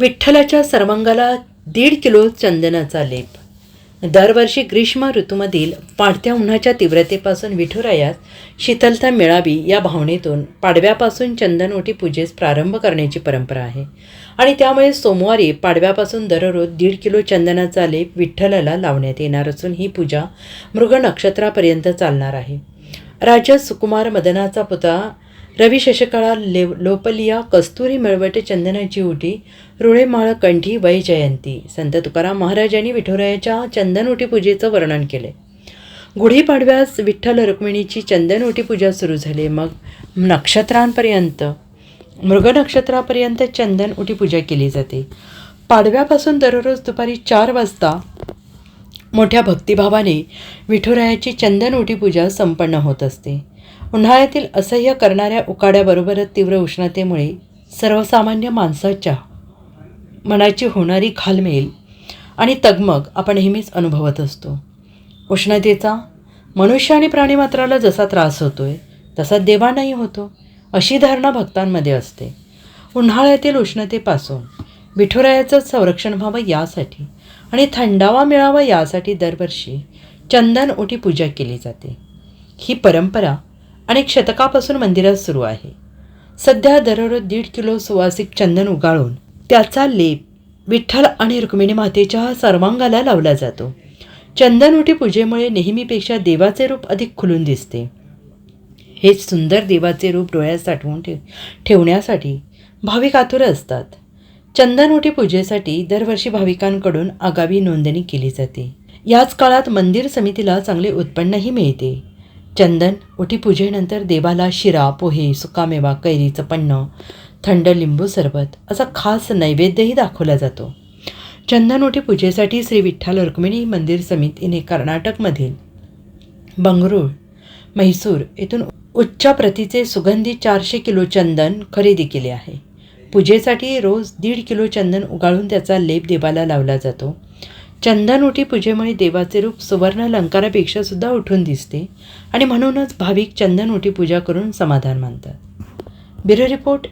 विठ्ठलाच्या सर्वांगाला 1.5 किलो चंदनाचा लेप. दरवर्षी ग्रीष्म ऋतूमधील वाढत्या उन्हाच्या तीव्रतेपासून विठुरायास शीतलता मिळावी या भावनेतून पाडव्यापासून चंदनओटी पूजेस प्रारंभ करण्याची परंपरा आहे आणि त्यामुळे सोमवारी पाडव्यापासून दररोज 1.5 किलो चंदनाचा लेप विठ्ठलाला लावण्यात येणार असून ही पूजा मृग नक्षत्रापर्यंत चालणार आहे. राजा सुकुमार मदनाचा पुतळा रवी शशकाळा लोपलिया कस्तुरी मिळवट चंदनाची ओटी रुळेमाळ कंठी वैजयंती. संत तुकाराम महाराजांनी विठुरायाच्या चंदनओटी पूजेचं वर्णन केले. गुढीपाडव्यास विठ्ठल रुक्मिणीची चंदनओटी पूजा सुरू झाली. मग नक्षत्रांपर्यंत मृग नक्षत्रापर्यंत चंदनओटी पूजा केली जाते. पाडव्यापासून दररोज दुपारी 4 वाजता मोठ्या भक्तिभावाने विठुरायाची चंदनओटी पूजा संपन्न होत असते. उन्हाळ्यातील असह्य करणाऱ्या उकाड्याबरोबरच तीव्र उष्णतेमुळे सर्वसामान्य माणसाच्या मनाची होणारी घालमेल आणि तगमग आपण नेहमीच अनुभवत असतो. उष्णतेचा मनुष्य आणि प्राणीमात्राला जसा त्रास होतोय तसा देवांनाही होतो अशी धारणा भक्तांमध्ये असते. उन्हाळ्यातील उष्णतेपासून विठुरायाचं संरक्षण व्हावं यासाठी आणि थंडावा मिळावा यासाठी दरवर्षी चंदनओटी पूजा केली जाते. ही परंपरा अनेक शतकापासून मंदिरात सुरू आहे. सध्या दररोज 1.5 किलो सुवासिक चंदन उगाळून त्याचा लेप विठ्ठल आणि रुक्मिणी मातेच्या सर्वांगाला लावला जातो. चंदनओटी पूजेमुळे नेहमीपेक्षा देवाचे रूप अधिक खुलून दिसते. हे सुंदर देवाचे रूप डोळ्यात साठवून ठेवण्यासाठी भाविक आतुर असतात. चंदनओटी पूजेसाठी दरवर्षी भाविकांकडून आगावी नोंदणी केली जाते. याच काळात मंदिर समितीला चांगले उत्पन्नही मिळते. चंदन ओटी पूजेनंतर देवाला शिरा, पोहे, सुकामेवा, कैरीचं पन्नं, थंड लिंबू सरबत असा खास नैवेद्यही दाखवला जातो. चंदनओटी पूजेसाठी श्री विठ्ठल रुक्मिणी मंदिर समितीने कर्नाटकमधील बंगळूर, म्हैसूर येथून उच्च प्रतीचे सुगंधी 400 किलो चंदन खरेदी केले आहे. पूजेसाठी रोज 1.5 किलो चंदन उगाळून त्याचा लेप देवाला लावला जातो. चंदनओटी पूजेमुळे देवाचे रूप सुवर्ण अलंकारापेक्षा सुद्धा उठून दिसते आणि म्हणूनच भाविक चंदनओटी पूजा करून समाधान मानतात. Bureau report,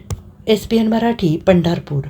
SBN Marathi, Pandharpur.